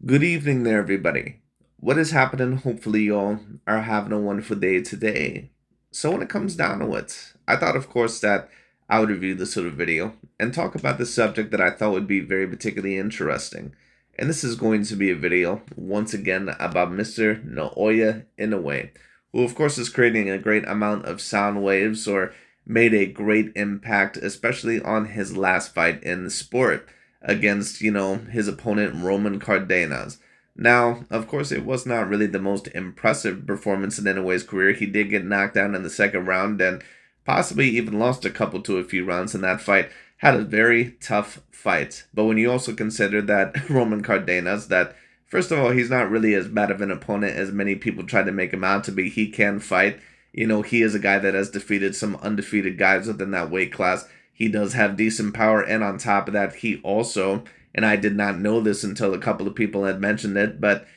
Good evening there, everybody. What is happening? Hopefully, y'all are having a wonderful day today. So, when it comes down to it, I thought, of course, that I would review this sort of video and talk about the subject that I thought would be very particularly interesting. And this is going to be a video, once again, about Mr. Naoya Inoue, who, of course, is creating a great amount of sound waves or made a great impact, especially on his last fight in the sport against, his opponent Roman Cardenas. Now, of course, it was not really the most impressive performance in Inoue's career. He did get knocked down in the second round and possibly even lost a few rounds in that fight. Had a very tough fight. But when you also consider that Roman Cardenas, that first of all, he's not really as bad of an opponent as many people try to make him out to be. He can fight. He is a guy that has defeated some undefeated guys within that weight class. He does have decent power, and on top of that, he also, and I did not know this until a couple of people had mentioned it, but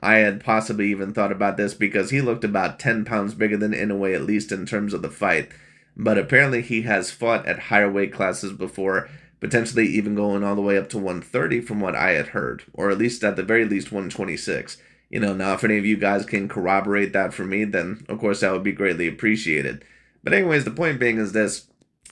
I had possibly even thought about this because he looked about 10 pounds bigger than Inoue, at least in terms of the fight. But apparently, he has fought at higher weight classes before, potentially even going all the way up to 130 from what I had heard, or at least at the very least 126. Now if any of you guys can corroborate that for me, then of course that would be greatly appreciated. But anyways, the point being is this.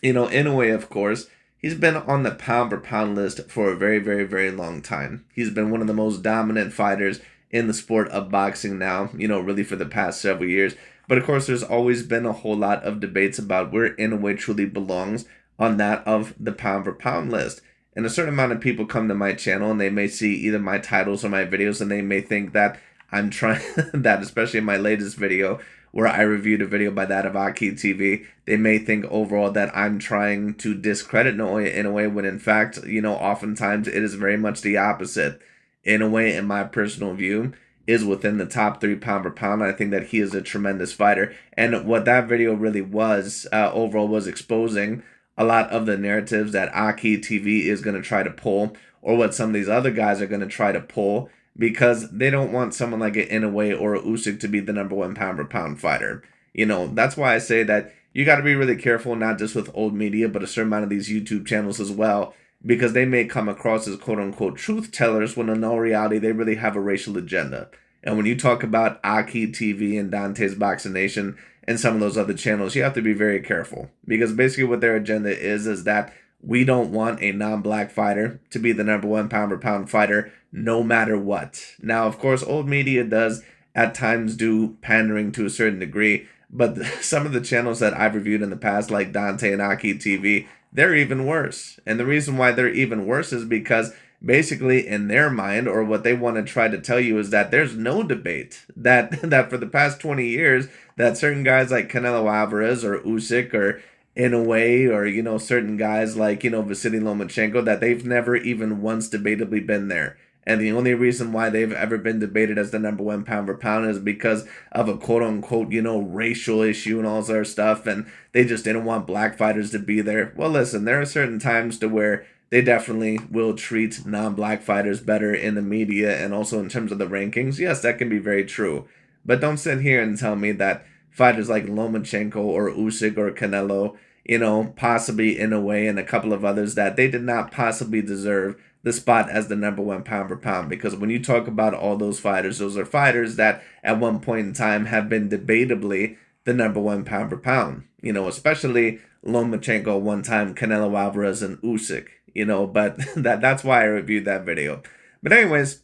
Inoue, of course, he's been on the pound per pound list for a very, very, very long time. He's been one of the most dominant fighters in the sport of boxing now, really for the past several years. But of course, there's always been a whole lot of debates about where Inoue truly belongs on that of the pound per pound list. And a certain amount of people come to my channel and they may see either my titles or my videos and they may think that I'm trying that, especially in my latest video, where I reviewed a video by that of Aki TV, they may think overall that I'm trying to discredit Naoya Inoue when in fact, oftentimes it is very much the opposite. Inoue, in my personal view, is within the top 3 pound per pound. I think that he is a tremendous fighter. And what that video really was, overall, was exposing a lot of the narratives that Aki TV is going to try to pull, or what some of these other guys are going to try to pull, because they don't want someone like an Inoue or a Usyk to be the number 1 pound per pound fighter. That's why I say that you got to be really careful, not just with old media, but a certain amount of these YouTube channels as well, because they may come across as quote unquote truth tellers when in all reality they really have a racial agenda. And when you talk about Aki TV and Dante's Boxing Nation and some of those other channels, you have to be very careful, because basically what their agenda is that we don't want a non-black fighter to be the number 1 pound per pound fighter no matter what. Now, of course, old media does at times do pandering to a certain degree, but some of the channels that I've reviewed in the past, like Dante and Aki TV, they're even worse. And the reason why they're even worse is because basically in their mind, or what they want to try to tell you, is that there's no debate that for the past 20 years that certain guys like Canelo Alvarez or Usyk or Inoue or certain guys like Vasily Lomachenko, that they've never even once debatably been there. And the only reason why they've ever been debated as the number 1 pound per pound is because of a quote unquote, racial issue and all this other stuff. And they just didn't want black fighters to be there. Well, listen, there are certain times to where they definitely will treat non-black fighters better in the media and also in terms of the rankings. Yes, that can be very true. But don't sit here and tell me that fighters like Lomachenko or Usyk or Canelo, possibly Inoue and a couple of others, that they did not possibly deserve the spot as the number 1 pound per pound. Because when you talk about all those are fighters that at one point in time have been debatably the number 1 pound per pound. Especially Lomachenko one time, Canelo Alvarez and Usyk. But that's why I reviewed that video. But anyways,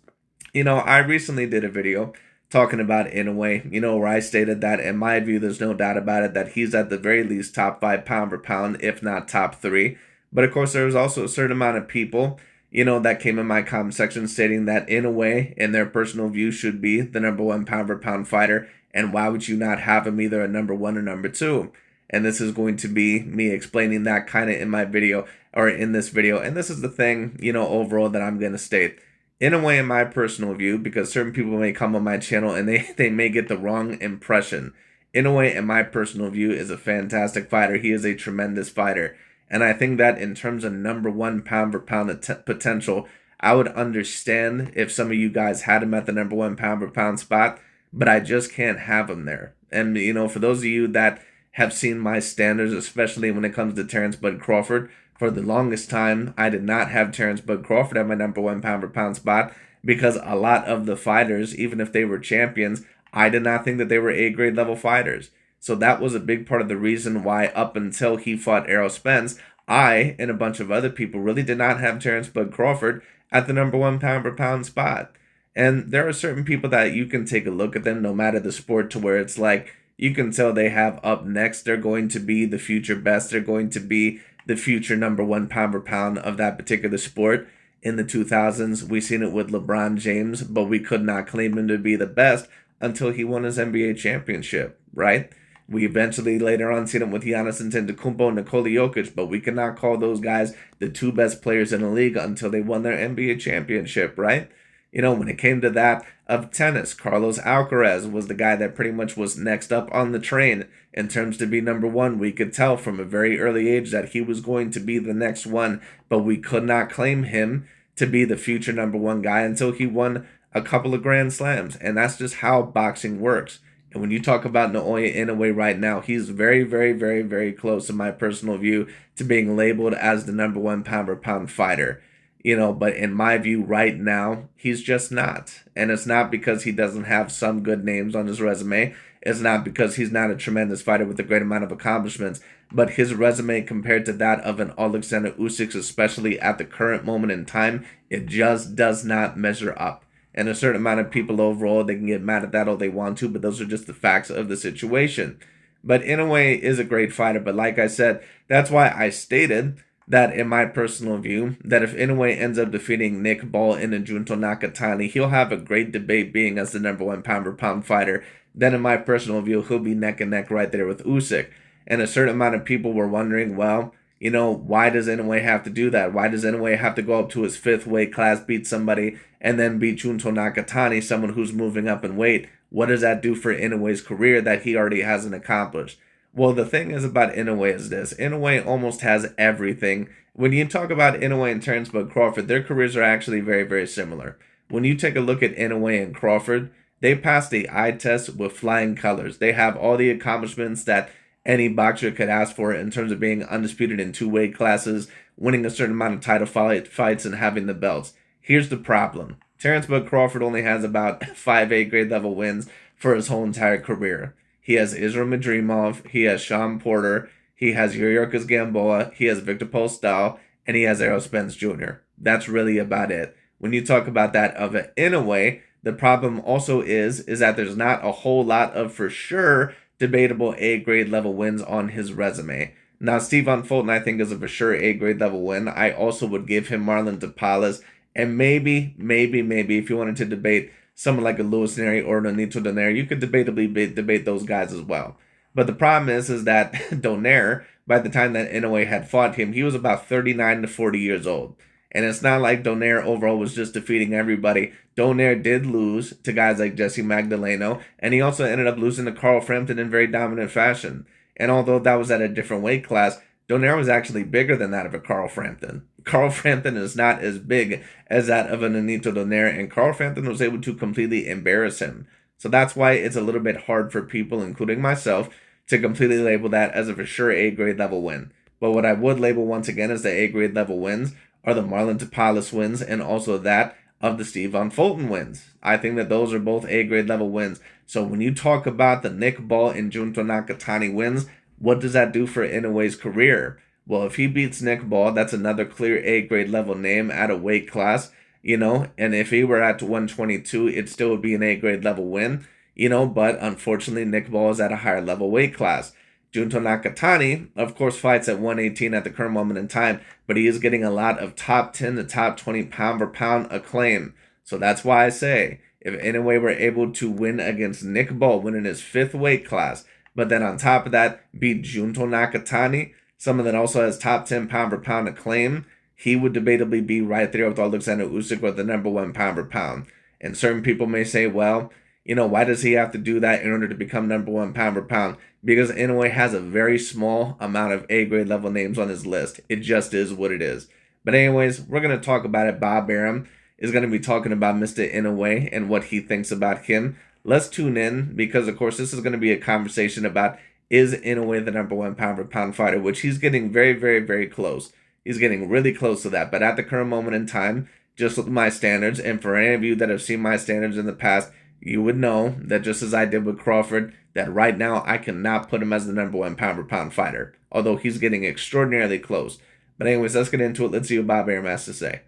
I recently did a video talking about Inoue, where I stated that in my view, there's no doubt about it, that he's at the very least top 5 pound per pound, if not top 3. But of course, there was also a certain amount of people, that came in my comment section stating that Inoue, in their personal view, should be the number 1 pound per pound fighter. And why would you not have him either a number 1 or number 2? And this is going to be me explaining that kind of in my video, or in this video. And this is the thing, overall that I'm going to state. Inoue, in my personal view, because certain people may come on my channel and they may get the wrong impression. Inoue, in my personal view, is a fantastic fighter. He is a tremendous fighter. And I think that in terms of number 1 pound per pound potential, I would understand if some of you guys had him at the number 1 pound per pound spot, but I just can't have him there. And, for those of you that have seen my standards, especially when it comes to Terrence Bud Crawford, for the longest time, I did not have Terrence Bud Crawford at my number 1 pound per pound spot because a lot of the fighters, even if they were champions, I did not think that they were A-grade level fighters. So that was a big part of the reason why up until he fought Errol Spence, I and a bunch of other people really did not have Terrence Bud Crawford at the number one pound per pound spot. And there are certain people that you can take a look at them, no matter the sport, to where it's like you can tell they have up next. They're going to be the future best. They're going to be the future number one pound per pound of that particular sport. In the 2000s, we seen it with LeBron James, but we could not claim him to be the best until he won his NBA championship, right? We eventually later on seen him with Giannis Antetokounmpo and Nikola Jokic, but we could not call those guys the two best players in the league until they won their NBA championship, right? You know, when it came to that of tennis, Carlos Alcaraz was the guy that pretty much was next up on the train in terms to be number one. We could tell from a very early age that he was going to be the next one, but we could not claim him to be the future number one guy until he won a couple of Grand Slams. And that's just how boxing works. And when you talk about Naoya Inoue right now, he's very, very, very, very close, in my personal view, to being labeled as the number one pound per pound fighter. You know, but in my view right now, he's just not. And it's not because he doesn't have some good names on his resume. It's not because he's not a tremendous fighter with a great amount of accomplishments. But his resume compared to that of an Alexander Usyk, especially at the current moment in time, it just does not measure up. And a certain amount of people overall, they can get mad at that all they want to, but those are just the facts of the situation. But Inoue is a great fighter. But like I said, that's why I stated that, in my personal view, that if Inoue ends up defeating Nick Ball in a Junto Nakatani, he'll have a great debate being as the number one pound per pound fighter. Then in my personal view, he'll be neck and neck right there with Usyk. And a certain amount of people were wondering, well, you know, why does Inoue have to do that? Why does Inoue have to go up to his fifth weight class, beat somebody, and then beat Junto Nakatani, someone who's moving up in weight? What does that do for Inoue's career that he already hasn't accomplished? Well, the thing is about Inoue is this. Inoue almost has everything. When you talk about Inoue and Terrence Bud Crawford, their careers are actually very, very similar. When you take a look at Inoue and Crawford, they passed the eye test with flying colors. They have all the accomplishments that any boxer could ask for in terms of being undisputed in two weight classes, winning a certain amount of title fights, and having the belts. Here's the problem. Terrence Bud Crawford only has about 5 A-grade level wins for his whole entire career. He has Israel Madrimov, he has Sean Porter, he has Yuriorkis Gamboa, he has Victor Postol, and he has Errol Spence Jr. That's really about it. When you talk about that of it in a way, the problem also is that there's not a whole lot of for sure debatable A-grade level wins on his resume. Now, Stephen Fulton, I think, is a for sure A-grade level win. I also would give him Marlon Tapales, and maybe, if you wanted to debate someone like a Luis Neri or an Nonito Donaire, you could debatably debate those guys as well. But the problem is that Donaire, by the time that Inoue had fought him, he was about 39 to 40 years old. And it's not like Donaire overall was just defeating everybody. Donaire did lose to guys like Jesse Magdaleno, and he also ended up losing to Carl Frampton in very dominant fashion. And although that was at a different weight class, Donaire was actually bigger than that of a Carl Frampton. Carl Frampton is not as big as that of a Nonito Donaire, and Carl Frampton was able to completely embarrass him. So that's why it's a little bit hard for people, including myself, to completely label that as a for sure A-grade level win. But what I would label once again as the A-grade level wins are the Marlon Tapales wins and also that of the Stephen Fulton wins. I think that those are both A-grade level wins. So when you talk about the Nick Ball and Junto Nakatani wins, what does that do for Inoue's career? Well, if he beats Nick Ball, that's another clear A-grade level name at a weight class, you know, and if he were at 122, it still would be an A-grade level win, you know, but unfortunately, Nick Ball is at a higher level weight class. Junto Nakatani, of course, fights at 118 at the current moment in time, but he is getting a lot of top 10 to top 20 pound for pound acclaim. So that's why I say, if Inoue were able to win against Nick Ball, win in his fifth weight class, but then on top of that, beat Junto Nakatani, someone that also has top 10 pound for pound acclaim, he would debatably be right there with Alexander Usyk with the number one pound for pound. And certain people may say, well, you know, why does he have to do that in order to become number one pound for pound? Because Inoue has a very small amount of A-grade level names on his list. It just is what it is. But anyways, we're going to talk about it. Bob Arum is going to be talking about Mr. Inoue and what he thinks about him. Let's tune in because, of course, this is going to be a conversation about is Inoue the number one pound for pound fighter, which he's getting very, very, very close. He's getting really close to that. But at the current moment in time, just with my standards. And for any of you that have seen my standards in the past, you would know that just as I did with Crawford, that right now I cannot put him as the #1 pound-for-pound fighter, although he's getting extraordinarily close. But anyways, let's get into it. Let's see what Bob Arum has to say.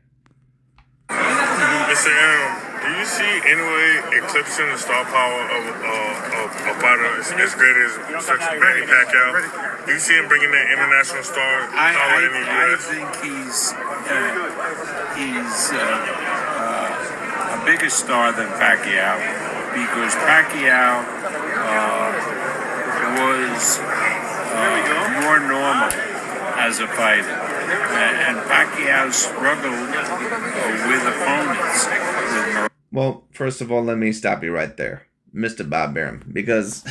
Mr. Arum, do you see Inoue eclipsing the star power of a fighter as great as such as Manny Pacquiao? Do you see him bringing that international star power in the U.S.? I think he's a bigger star than Pacquiao, because Pacquiao was more normal as a fighter. And Pacquiao struggled with opponents. Well, first of all, let me stop you right there, Mr. Bob Arum, because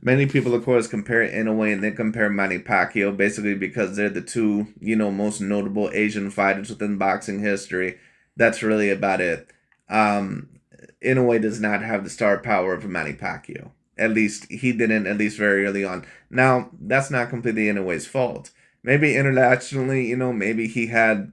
many people, of course, compare Inoue and they compare Manny Pacquiao basically because they're the two, most notable Asian fighters within boxing history. That's really about it. Inoue does not have the star power of Manny Pacquiao. At least he didn't, at least very early on. Now, that's not completely Inoue's fault. Maybe internationally, maybe he had,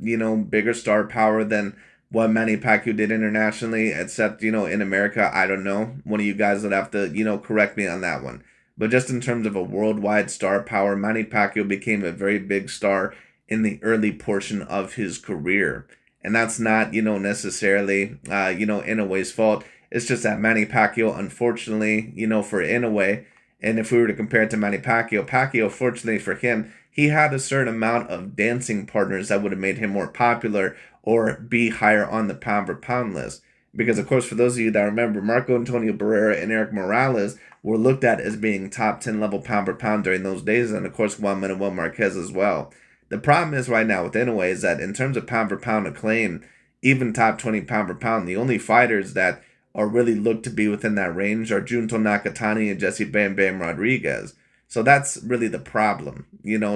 bigger star power than what Manny Pacquiao did internationally, except, in America, I don't know. One of you guys would have to, correct me on that one. But just in terms of a worldwide star power, Manny Pacquiao became a very big star in the early portion of his career. And that's not, necessarily, Inoue's fault. It's just that Manny Pacquiao, unfortunately, for Inoue, and if we were to compare it to Manny Pacquiao, fortunately for him, he had a certain amount of dancing partners that would have made him more popular or be higher on the pound-for-pound list. Because, of course, for those of you that remember, Marco Antonio Barrera and Eric Morales were looked at as being top 10 level pound-for-pound during those days, and, of course, Juan Manuel Marquez as well. The problem is right now with Inoue is that in terms of pound-for-pound acclaim, even top 20 pound-for-pound, the only fighters that are really looked to be within that range are Junto Nakatani and Jesse Bam Bam Rodriguez. So that's really the problem,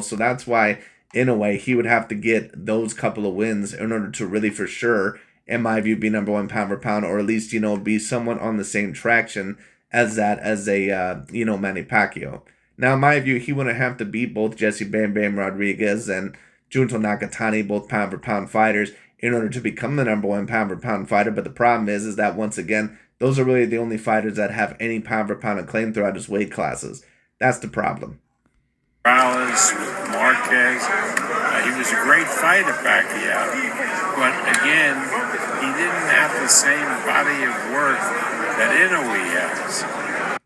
so that's why, in a way, he would have to get those couple of wins in order to really, for sure, in my view, be #1 pound-for-pound, or at least, be somewhat on the same traction as a Manny Pacquiao. Now, in my view, he wouldn't have to beat both Jesse Bam Bam Rodriguez and Junto Nakatani, both pound-for-pound fighters, in order to become the #1 pound-for-pound fighter. But the problem is that, once again, those are really the only fighters that have any pound-for-pound acclaim throughout his weight classes. That's the problem. Morales, Marquez, he was a great fighter, Pacquiao. But again, he didn't have the same body of work that Inoue has.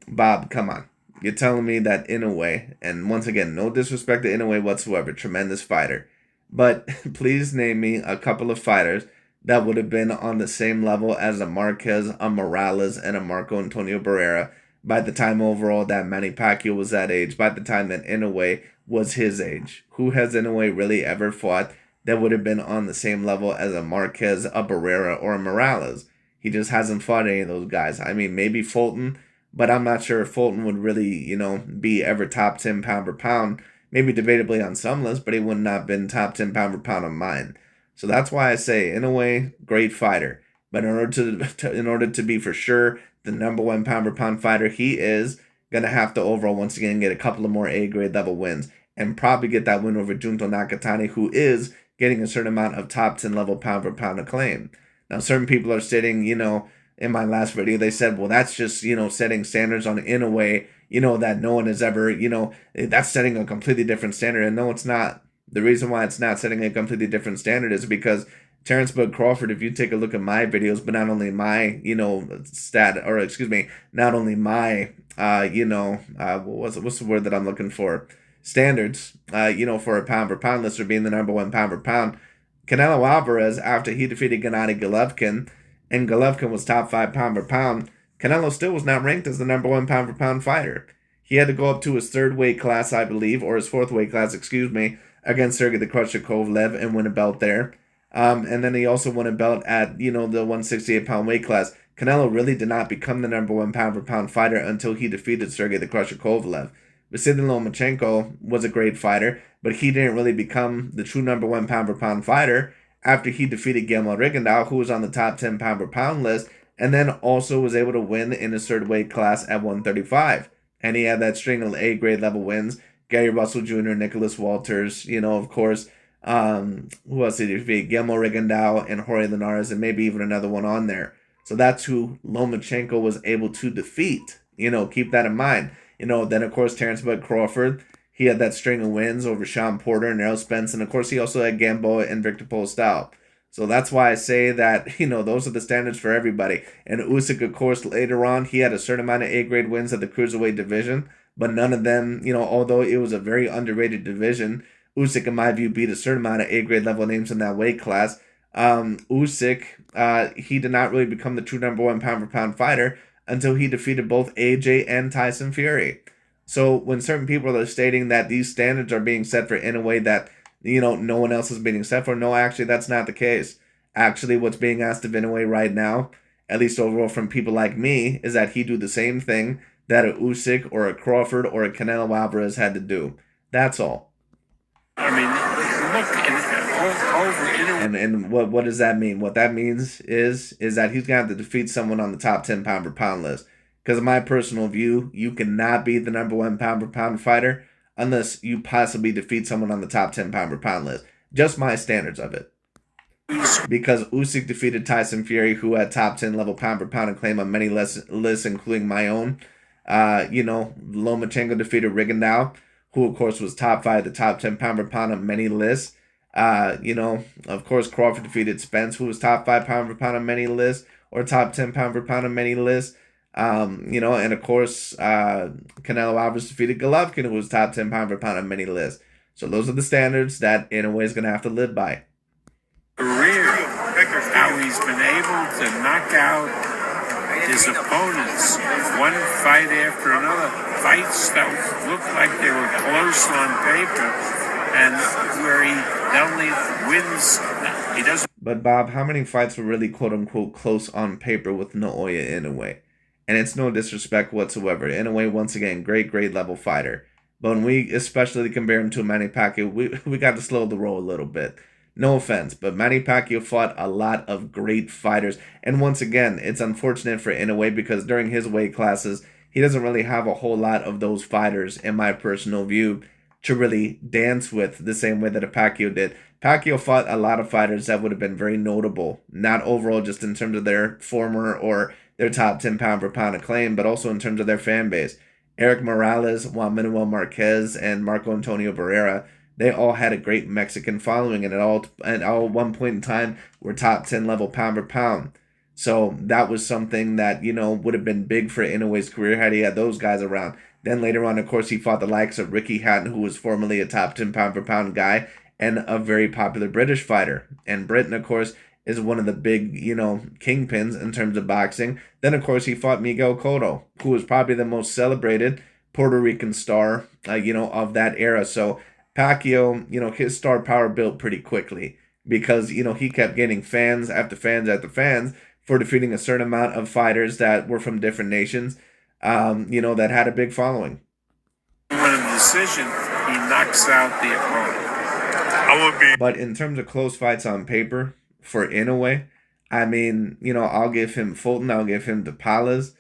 Bob, come on. You're telling me that Inoue, and once again, no disrespect to Inoue whatsoever, tremendous fighter. But please name me a couple of fighters that would have been on the same level as a Marquez, a Morales, and a Marco Antonio Barrera by the time overall that Manny Pacquiao was that age, by the time that Inoue was his age. Who has Inoue really ever fought that would have been on the same level as a Marquez, a Barrera, or a Morales? He just hasn't fought any of those guys. I mean, maybe Fulton, but I'm not sure if Fulton would really, be ever top 10 pound-for-pound. Maybe debatably on some lists, but he would not have been top 10 pound-for-pound on mine. So that's why I say, Inoue, great fighter. But in order to be for sure the #1 pound-for-pound fighter, he is going to have to overall, once again, get a couple of more A-grade level wins. And probably get that win over Junto Nakatani, who is getting a certain amount of top 10 level pound-for-pound acclaim. Now, certain people are stating, in my last video, they said, well, that's just, setting standards on Inoue, that no one has ever, that's setting a completely different standard. And no, it's not. The reason why it's not setting a completely different standard is because Terrence Bud Crawford, if you take a look at my videos, but not only my, not only my, what's the word that I'm looking for? Standards, for a pound-for-pound list, or being the #1 pound-for-pound. Canelo Alvarez, after he defeated Gennady Golovkin, and Golovkin was top 5 pound-for-pound, Canelo still was not ranked as the #1 pound-for-pound fighter. He had to go up to his 3rd weight class, I believe, or his 4th weight class, against Sergey the Crusher Kovalev and win a belt there. And then he also won a belt at, the 168-pound weight class. Canelo really did not become the #1 pound-for-pound fighter until he defeated Sergey the Crusher Kovalev. Vasily Lomachenko was a great fighter, but he didn't really become the true #1 pound-for-pound fighter after he defeated Guillermo Rigondeaux, who was on the top 10 pound-for-pound list, and then also was able to win in his 3rd weight class at 135. And he had that string of A-grade level wins. Gary Russell Jr., Nicholas Walters, of course, Who else did he defeat? Guillermo Rigondeaux and Jorge Linares, and maybe even another one on there. So that's who Lomachenko was able to defeat. Keep that in mind. Then of course Terrence Bud Crawford, he had that string of wins over Sean Porter and Errol Spence, and of course he also had Gamboa and Victor Postol. So that's why I say that, those are the standards for everybody. And Usyk, of course, later on, he had a certain amount of A-grade wins at the Cruiserweight division, but none of them, although it was a very underrated division, Usyk, in my view, beat a certain amount of A-grade level names in that weight class. Usyk, he did not really become the true number one pound-for-pound fighter until he defeated both AJ and Tyson Fury. So when certain people are stating that these standards are being set for in a way that no one else is being set for. No, actually, that's not the case. Actually, what's being asked of Inoue right now, at least overall from people like me, is that he do the same thing that a Usyk or a Crawford or a Canelo Alvarez had to do. That's all. I mean, look, over And what does that mean? What that means is that he's going to have to defeat someone on the top 10 pound-per-pound list. Because in my personal view, you cannot be the number one pound-per-pound fighter unless you possibly defeat someone on the top 10 pound-per-pound list. Just my standards of it. Because Usyk defeated Tyson Fury, who had top 10 level pound-per-pound and claim on many lists, including my own. Lomachenko defeated Rigondeaux, who of course was top 5 the top 10 pound-per-pound on many lists. Of course, Crawford defeated Spence, who was top 5 pound-per-pound on many lists, or top 10 pound-per-pound on many lists. And of course, Canelo Alvarez defeated Golovkin, who was top 10 pound-for-pound on many lists. So those are the standards that Inoue is going to have to live by. Career, how he's been able to knock out his opponents one fight after another, fights that looked like they were close on paper, and where he not only wins, he doesn't. But Bob, how many fights were really quote-unquote close on paper with Naoya Inoue? And it's no disrespect whatsoever. Inoue, once again, great level fighter. But when we especially compare him to Manny Pacquiao, we got to slow the roll a little bit. No offense, but Manny Pacquiao fought a lot of great fighters. And once again, it's unfortunate for Inoue because during his weight classes, he doesn't really have a whole lot of those fighters, in my personal view, to really dance with the same way that a Pacquiao did. Pacquiao fought a lot of fighters that would have been very notable, not overall just in terms of their former or their top 10 pound-for-pound acclaim, but also in terms of their fan base. Eric Morales, Juan Manuel Marquez, and Marco Antonio Barrera, they all had a great Mexican following, and at all at one point in time were top 10 level pound-for-pound. So that was something that, would have been big for Inoue's career had he had those guys around. Then later on, of course, he fought the likes of Ricky Hatton, who was formerly a top 10 pound-for-pound guy, and a very popular British fighter. And Britain, of course, is one of the big, kingpins in terms of boxing. Then, of course, he fought Miguel Cotto, who was probably the most celebrated Puerto Rican star, of that era. So Pacquiao, his star power built pretty quickly because, he kept getting fans after fans after fans for defeating a certain amount of fighters that were from different nations, that had a big following. When a decision, he knocks out the opponent. But in terms of close fights on paper, for Inoue, I mean, I'll give him Fulton, I'll give him DePalas.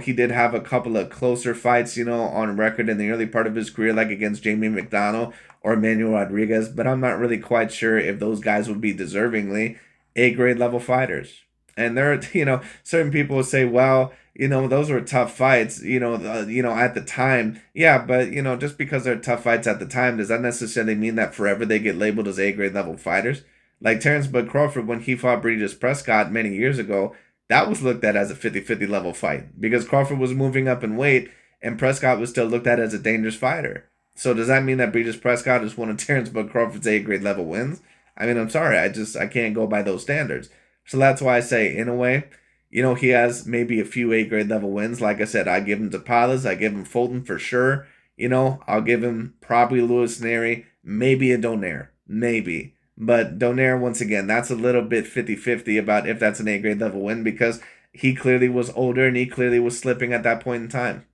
He did have a couple of closer fights, on record in the early part of his career, like against Jamie McDonnell or Manuel Rodriguez, but I'm not really quite sure if those guys would be deservingly A-grade level fighters. And there are, certain people will say, well, those were tough fights, at the time. Yeah, but, just because they're tough fights at the time, does that necessarily mean that forever they get labeled as A-grade level fighters? Like Terrence Bud Crawford, when he fought Bridges Prescott many years ago, that was looked at as a 50-50 level fight because Crawford was moving up in weight and Prescott was still looked at as a dangerous fighter. So does that mean that Bridges Prescott is one of Terrence Bud Crawford's A-grade level wins? I mean, I'm sorry, I can't go by those standards. So that's why I say, in a way, he has maybe a few A-grade level wins. Like I said, I give him DePalas, I give him Fulton for sure. I'll give him probably Louis Neri, maybe a Donaire, maybe. But Donaire, once again, that's a little bit 50-50 about if that's an A-grade level win because he clearly was older and he clearly was slipping at that point in time.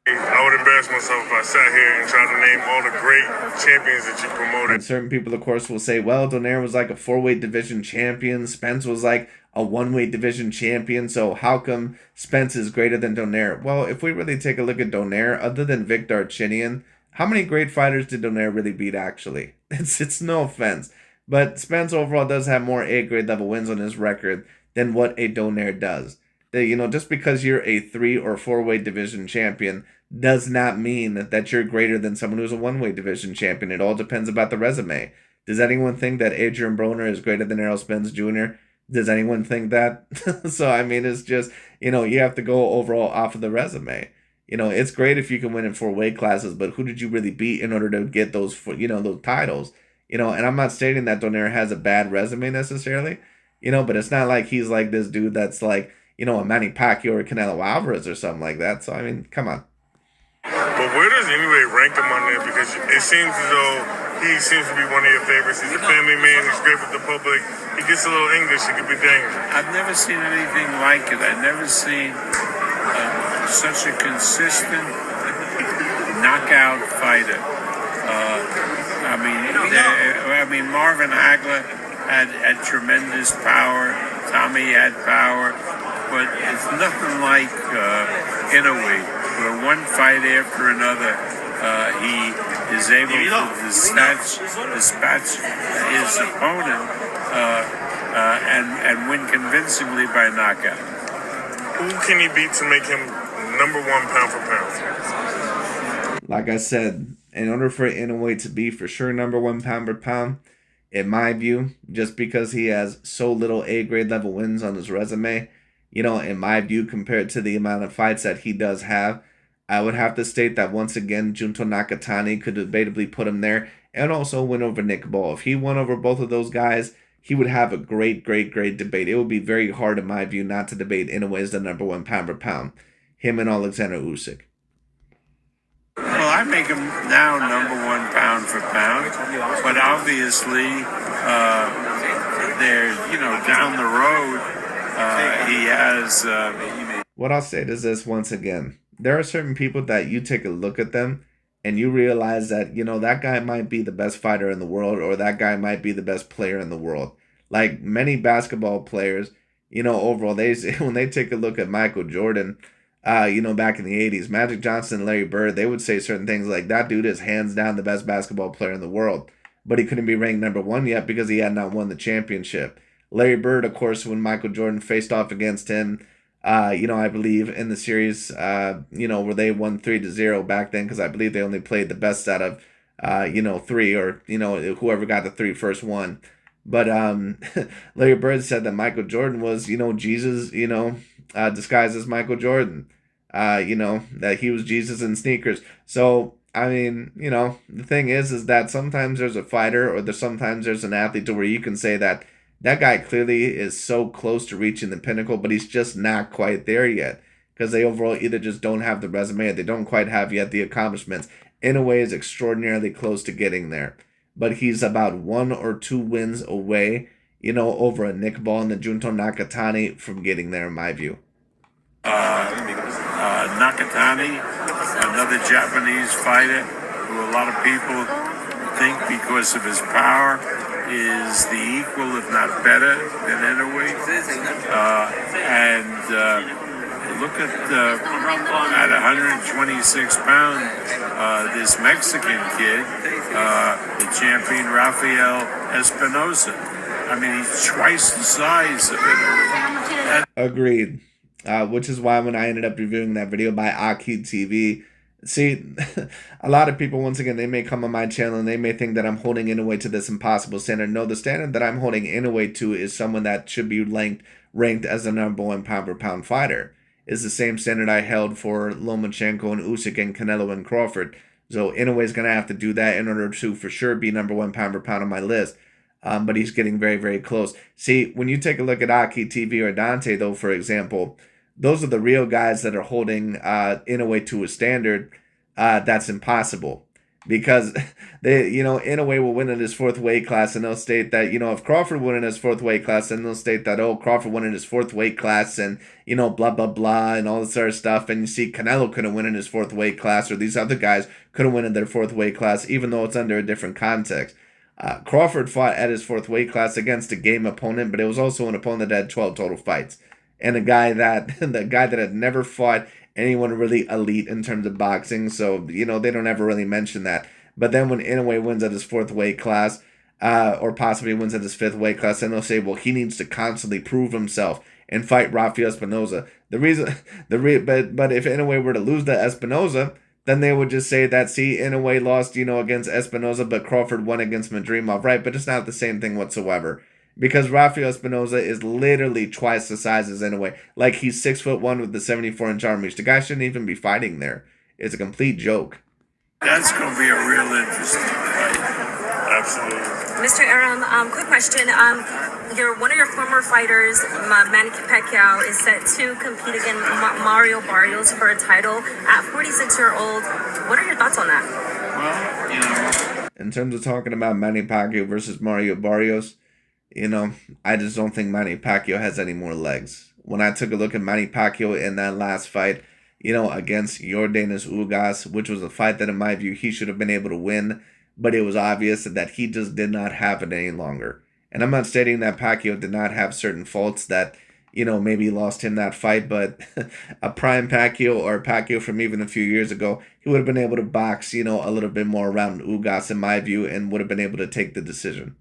I would embarrass myself if I sat here and tried to name all the great champions that you promoted. And certain people, of course, will say, well, Donaire was like a 4-weight division champion. Spence was like a 1-weight division champion. So how come Spence is greater than Donaire? Well, if we really take a look at Donaire, other than Vic Darchinyan, how many great fighters did Donaire really beat, actually? It's no offense, but Spence overall does have more A grade level wins on his record than what a Donaire does. Just because you're a 3 or 4 weight division champion does not mean that you're greater than someone who's a 1 weight division champion. It all depends about the resume. Does anyone think that Adrian Broner is greater than Errol Spence Jr.? Does anyone think that? So, I mean, it's just, you have to go overall off of the resume. It's great if you can win in 4 weight classes, but who did you really beat in order to get those titles? And I'm not stating that Donaire has a bad resume necessarily, but it's not like he's like this dude that's like, a Manny Pacquiao or Canelo Alvarez or something like that. So, I mean, come on. But where does Inoue rank him on there? Because it seems as though he seems to be one of your favorites. He's a family man. He's great with the public. He gets a little English. He could be dangerous. I've never seen anything like it. I've never seen such a consistent knockout fighter. I mean, Marvin Hagler had tremendous power. Tommy had power, but it's nothing like Inoue, where one fight after another, he is able to dispatch his opponent and win convincingly by knockout. Who can he beat to make him #1 pound for pound? Like I said, in order for Inoue to be for sure #1 pound for pound, in my view, just because he has so little A grade level wins on his resume, in my view, compared to the amount of fights that he does have, I would have to state that once again, Junto Nakatani could debatably put him there and also win over Nick Ball. If he won over both of those guys, he would have a great debate. It would be very hard, in my view, not to debate Inoue as the #1 pound for pound. Him and Alexander Usyk. Well, I make him now #1 pound for pound, but obviously, down the road, he has. What I'll say is this once again: there are certain people that you take a look at them and you realize that that guy might be the best fighter in the world, or that guy might be the best player in the world. Like many basketball players, overall, when they take a look at Michael Jordan. Back in the 80s, Magic Johnson and Larry Bird, they would say certain things like, that dude is hands down the best basketball player in the world. But he couldn't be ranked #1 yet because he had not won the championship. Larry Bird, of course, when Michael Jordan faced off against him, I believe in the series, where they won 3-0 back then, because I believe they only played the best out of, 3, or, whoever got the 3 first won. But Larry Bird said that Michael Jordan was, Jesus, disguised as Michael Jordan. That he was Jesus in sneakers. So, I mean, the thing is that sometimes there's a fighter, or sometimes there's an athlete to where you can say that guy clearly is so close to reaching the pinnacle, but he's just not quite there yet. Because they overall either just don't have the resume, or they don't quite have yet the accomplishments. Inoue is extraordinarily close to getting there. But he's about 1 or 2 wins away, over a Nick Ball and the Junto Nakatani from getting there, in my view. Nakatani, another Japanese fighter who a lot of people think, because of his power, is the equal, if not better, than Inoue. Look at 126 pounds, this Mexican kid, the champion Rafael Espinosa. I mean, he's twice the size of Inoue. Agreed. Which is why when I ended up reviewing that video by Aki TV, see, a lot of people, once again, they may come on my channel and they may think that I'm holding Inoue to this impossible standard. No, the standard that I'm holding Inoue to is someone that should be ranked as the #1 pound for pound fighter. Is the same standard I held for Lomachenko and Usyk and Canelo and Crawford. So Inoue is going to have to do that in order to for sure be #1 pound for pound on my list. But he's getting very close. See, when you take a look at Aki TV or Dante, though, for example, those are the real guys that are holding Inoue to a standard that's impossible. Because Inoue will win in his 4th weight class, and they'll state that, if Crawford won in his 4th weight class, then they'll state that, Crawford won in his 4th weight class, and, blah, blah, blah, and all this other stuff. And you see Canelo couldn't win in his 4th weight class, or these other guys couldn't win in their 4th weight class, even though it's under a different context. Crawford fought at his 4th weight class against a game opponent, but it was also an opponent that had 12 total fights. And the guy that had never fought anyone really elite in terms of boxing. So, they don't ever really mention that. But then when Inoue wins at his fourth weight class, or possibly wins at his fifth weight class, then they'll say, well, he needs to constantly prove himself and fight Rafael Espinoza. But if Inoue were to lose to Espinoza, then they would just say that, see, Inoue lost, against Espinoza, but Crawford won against Madrimov, right? But it's not the same thing whatsoever. Because Rafael Espinoza is literally twice the size as Inoue. Like, he's 6'1" with the 74-inch arm reach. The guy shouldn't even be fighting there. It's a complete joke. That's going to be a real interesting fight. Absolutely. Mr. Arum, quick question. One of your former fighters, Manny Pacquiao, is set to compete against Mario Barrios for a title at 46-year-old. What are your thoughts on that? Well, in terms of talking about Manny Pacquiao versus Mario Barrios, I just don't think Manny Pacquiao has any more legs. When I took a look at Manny Pacquiao in that last fight, against Yordenis Ugas, which was a fight that in my view he should have been able to win, but it was obvious that he just did not have it any longer. And I'm not stating that Pacquiao did not have certain faults that, maybe lost him that fight, but a prime Pacquiao or a Pacquiao from even a few years ago, he would have been able to box, a little bit more around Ugas in my view and would have been able to take the decision.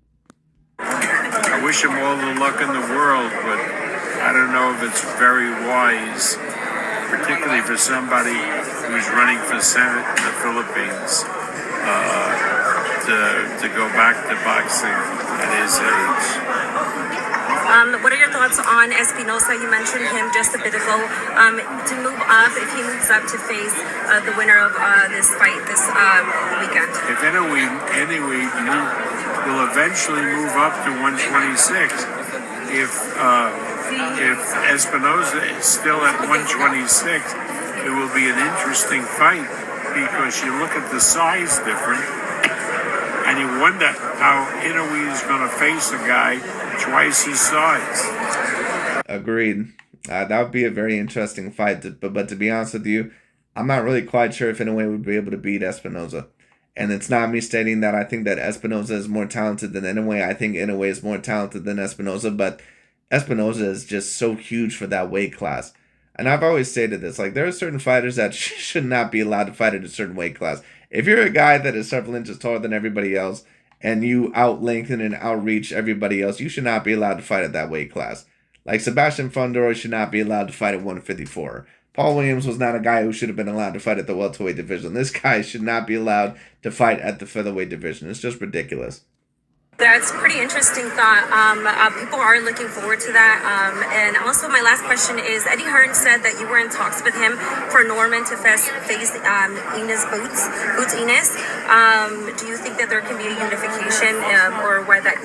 I wish him all the luck in the world, but I don't know if it's very wise, particularly for somebody who's running for Senate in the Philippines, to go back to boxing at his age. What are your thoughts on Espinosa? You mentioned him just a bit ago. To move up, if he moves up to face the winner of this fight this weekend. If Inoue will eventually move up to 126. If Espinosa is still at 126, it will be an interesting fight because you look at the size difference and you wonder how Inoue is going to face a guy twice his size. Agreed. That would be a very interesting fight. But to be honest with you, I'm not really quite sure if Inoue would be able to beat Espinosa. And it's not me stating that I think that Espinosa is more talented than Inoue. I think Inoue is more talented than Espinosa, but Espinosa is just so huge for that weight class. And I've always stated this, there are certain fighters that should not be allowed to fight at a certain weight class. If you're a guy that is several inches taller than everybody else and you out-lengthen and outreach everybody else, you should not be allowed to fight at that weight class. Like Sebastian Fundora should not be allowed to fight at 154. Paul Williams was not a guy who should have been allowed to fight at the welterweight division. This guy should not be allowed to fight at the featherweight division. It's just ridiculous. That's a pretty interesting thought. People are looking forward to that. And also my last question is, Eddie Hearn said that you were in talks with him for Norman to face Boots Enos. Do you think that there can be a unification or why that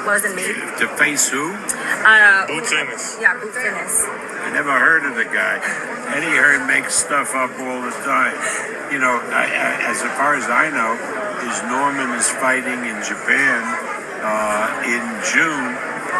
wasn't made? To face who? Boots Ennis. Yeah, Boots Enos. I never heard of the guy. Eddie Hearn makes stuff up all the time. As far as I know, Norman is fighting in Japan in June,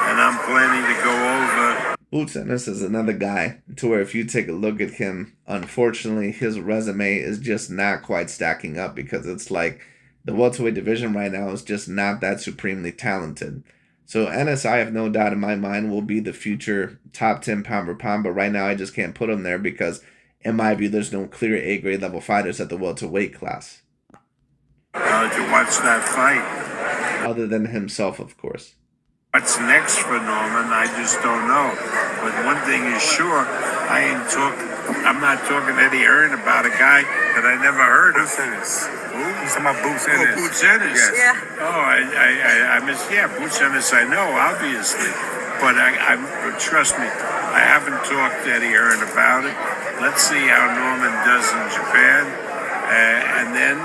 and I'm planning to go over. Boots Ennis is another guy to where if you take a look at him, unfortunately, his resume is just not quite stacking up because it's like the welterweight division right now is just not that supremely talented. So Ennis, I have no doubt in my mind, will be the future top 10 pound for pound, but right now I just can't put him there because, in my view, there's no clear A-grade level fighters at the welterweight class. To watch that fight. Other than himself, of course. What's next for Norman, I just don't know. But one thing is sure, I'm not talking to Eddie Hearn about a guy that I never heard of. Boots Ennis. Who? He's talking about Boots Ennis. Oh, Boots Ennis. Yes. Yeah. Oh, I missed. Yeah, Boots Ennis. I know, obviously, but trust me, I haven't talked to Eddie Hearn about it. Let's see how Norman does in Japan, and then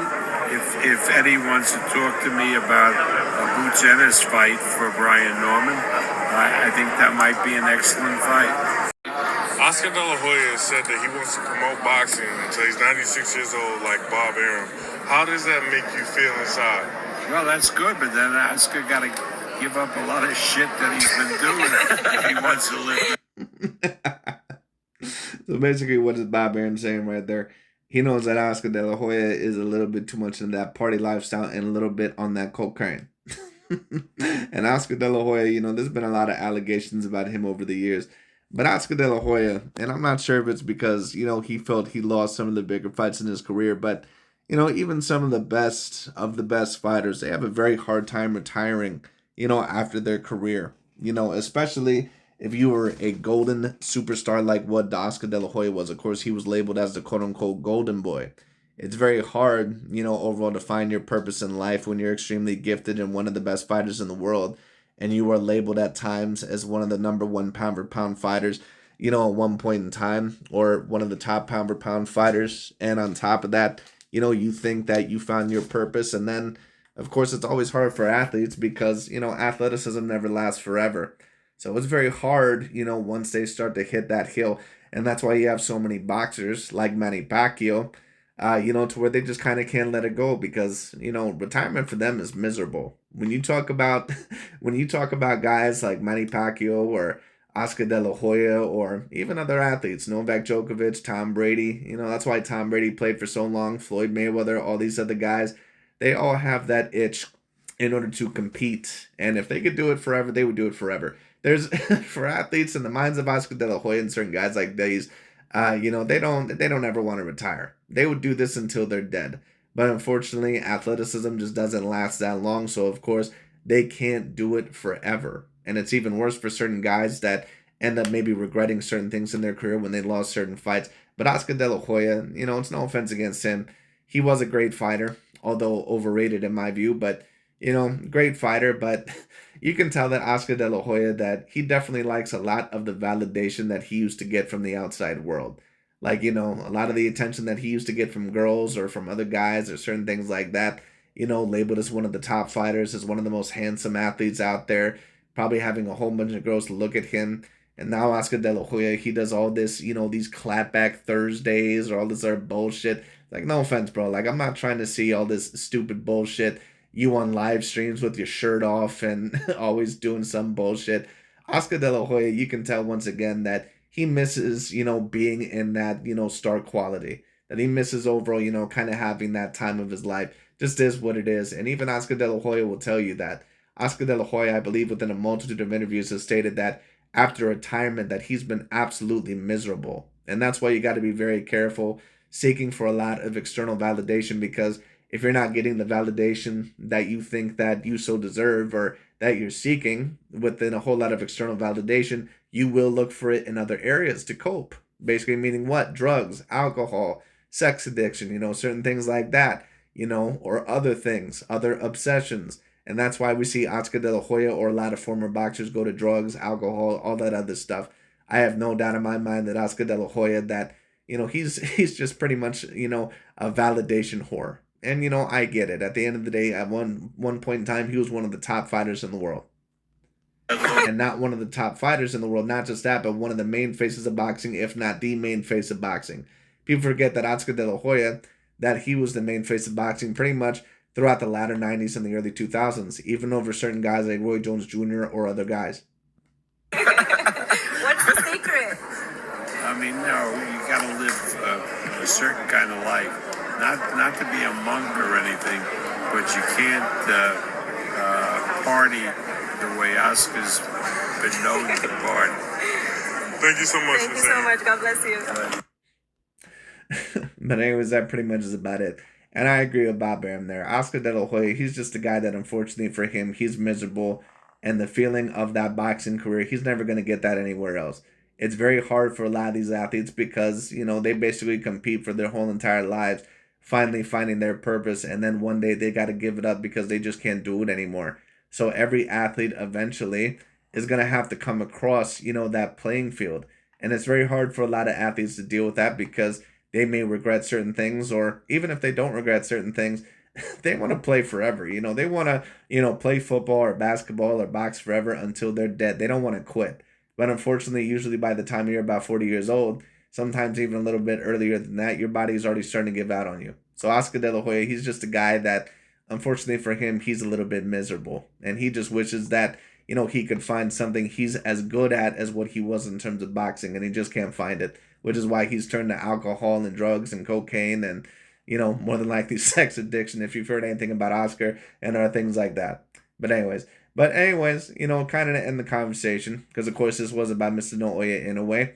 if Eddie wants to talk to me about a Boots Ennis fight for Brian Norman, I think that might be an excellent fight. Oscar De La Hoya said that he wants to promote boxing until he's 96 years old, like Bob Arum. How does that make you feel inside? Well, that's good, but then Oscar got to give up a lot of shit that he's been doing if he wants to live. So basically, what is Bob Arum saying right there? He knows that Oscar De La Hoya is a little bit too much in that party lifestyle and a little bit on that cocaine. And Oscar De La Hoya, there's been a lot of allegations about him over the years. But Oscar De La Hoya, and I'm not sure if it's because, he felt he lost some of the bigger fights in his career, but, Even some of the best fighters, they have a very hard time retiring, after their career. Especially if you were a golden superstar like what Oscar De La Hoya was. Of course, he was labeled as the quote unquote golden boy. It's very hard, overall to find your purpose in life when you're extremely gifted and one of the best fighters in the world. And you are labeled at times as one of the number one pound for pound fighters, at one point in time, or one of the top pound for pound fighters. And on top of that, you think that you found your purpose. And then, of course, it's always hard for athletes because, athleticism never lasts forever. So it's very hard, once they start to hit that hill. And that's why you have so many boxers like Manny Pacquiao, to where they just kind of can't let it go because, retirement for them is miserable. When you talk about, guys like Manny Pacquiao or Oscar De La Hoya or even other athletes, Novak Djokovic, Tom Brady, that's why Tom Brady played for so long, Floyd Mayweather, all these other guys, they all have that itch in order to compete. And if they could do it forever, they would do it forever. There's for athletes in the minds of Oscar De La Hoya and certain guys like these, they don't ever want to retire. They would do this until they're dead. But unfortunately, athleticism just doesn't last that long. So of course, they can't do it forever. And it's even worse for certain guys that end up maybe regretting certain things in their career when they lost certain fights. But Oscar De La Hoya, it's no offense against him. He was a great fighter, although overrated in my view. But great fighter, but you can tell that Oscar De La Hoya, that he definitely likes a lot of the validation that he used to get from the outside world. Like, a lot of the attention that he used to get from girls or from other guys or certain things like that, labeled as one of the top fighters, as one of the most handsome athletes out there, probably having a whole bunch of girls to look at him. And now Oscar De La Hoya, he does all this, these clapback Thursdays or all this other bullshit. Like, no offense, bro. Like, I'm not trying to see all this stupid bullshit. You on live streams with your shirt off and always doing some bullshit. Oscar De La Hoya, you can tell once again that he misses, being in that, star quality. That he misses overall, kind of having that time of his life. Just is what it is. And even Oscar De La Hoya will tell you that. Oscar De La Hoya, I believe within a multitude of interviews, has stated that after retirement that he's been absolutely miserable. And that's why you got to be very careful seeking for a lot of external validation, because if you're not getting the validation that you think that you so deserve or that you're seeking within a whole lot of external validation, you will look for it in other areas to cope. Basically meaning what? Drugs, alcohol, sex addiction, certain things like that, or other things, other obsessions. And that's why we see Oscar De La Hoya or a lot of former boxers go to drugs, alcohol, all that other stuff. I have no doubt in my mind that Oscar De La Hoya, that, he's just pretty much, a validation whore. And, I get it. At the end of the day, at one point in time, he was one of the top fighters in the world. And not one of the top fighters in the world. Not just that, but one of the main faces of boxing, if not the main face of boxing. People forget that Oscar De La Hoya, that he was the main face of boxing pretty much throughout the latter 90s and the early 2000s, even over certain guys like Roy Jones Jr. or other guys. What's the secret? I mean, no, you got to live a certain kind of life. Not to be a monk or anything, but you can't party the way Oscar's been known to party. Thank you so much. Thank you so much. God bless you. But anyways, that pretty much is about it. And I agree with Bob Arum there. Oscar De La Hoya, he's just a guy that, unfortunately for him, he's miserable. And the feeling of that boxing career, he's never going to get that anywhere else. It's very hard for a lot of these athletes because, they basically compete for their whole entire lives, finally finding their purpose, and then one day they got to give it up because they just can't do it anymore. So every athlete eventually is going to have to come across, that playing field. And it's very hard for a lot of athletes to deal with that because they may regret certain things, or even if they don't regret certain things, they want to play forever. They want to, play football or basketball or box forever until they're dead. They don't want to quit. But unfortunately, usually by the time you're about 40 years old, sometimes even a little bit earlier than that, your body is already starting to give out on you. So Oscar De La Hoya, he's just a guy that, unfortunately for him, he's a little bit miserable. And he just wishes that, he could find something he's as good at as what he was in terms of boxing, and he just can't find it, which is why he's turned to alcohol and drugs and cocaine and, more than likely sex addiction, if you've heard anything about Oscar, and other things like that. But anyways, kind of to end the conversation, because of course this was about Mr. Naoya Inoue.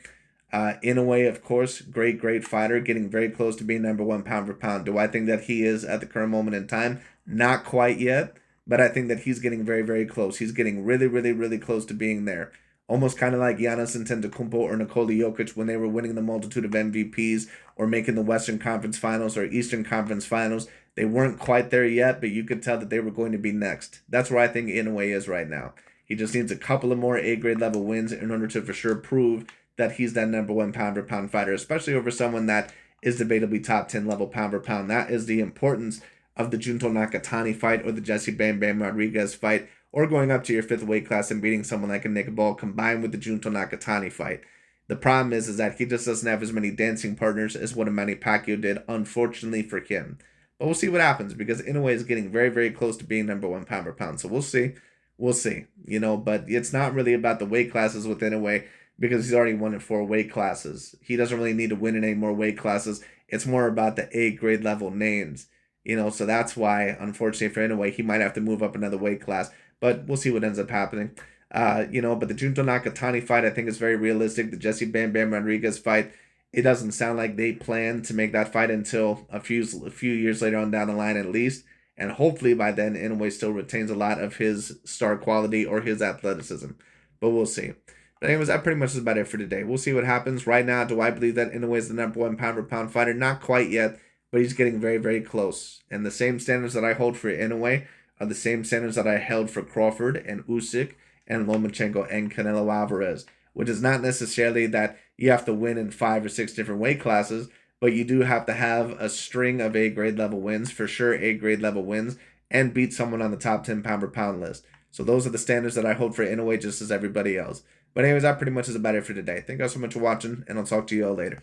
Inoue, of course, great fighter, getting very close to being number one pound for pound. Do I think that he is at the current moment in time? Not quite yet, but I think that he's getting very close. He's getting really close to being there. Almost kind of like Giannis Antetokounmpo or Nikola Jokic when they were winning the multitude of MVPs or making the Western Conference Finals or Eastern Conference Finals. They weren't quite there yet, but you could tell that they were going to be next. That's where I think Inoue is right now. He just needs a couple of more A-grade level wins in order to for sure prove that he's that number one pound for pound fighter, especially over someone that is debatably top 10 level pound for pound. That is the importance of the Junto Nakatani fight or the Jesse Bam Bam Rodriguez fight, or going up to your fifth weight class and beating someone like a Nick Ball combined with the Junto Nakatani fight. The problem is that he just doesn't have as many dancing partners as what a Manny Pacquiao did, unfortunately for him. But we'll see what happens because Inoue is getting very close to being number one pound for pound. So we'll see. We'll see. But it's not really about the weight classes with Inoue because he's already won in 4 weight classes. He doesn't really need to win in any more weight classes. It's more about the A-grade level names. So that's why, unfortunately for Inoue, he might have to move up another weight class. But we'll see what ends up happening. But the Junto Nakatani fight, I think, is very realistic. The Jesse Bam Bam Rodriguez fight, it doesn't sound like they plan to make that fight until a few years later on down the line at least. And hopefully by then, Inoue still retains a lot of his star quality or his athleticism. But we'll see. But anyways, that pretty much is about it for today. We'll see what happens. Right now, do I believe that Inoue is the number one pound for pound fighter? Not quite yet, but he's getting very close. And the same standards that I hold for Inoue are the same standards that I held for Crawford and Usyk and Lomachenko and Canelo Alvarez, which is not necessarily that you have to win in 5 or 6 different weight classes, but you do have to have a string of A-grade level wins, for sure A-grade level wins, and beat someone on the top 10 pound per pound list. So those are the standards that I hold for Inoue just as everybody else. But anyways, that pretty much is about it for today. Thank you all so much for watching, and I'll talk to you all later.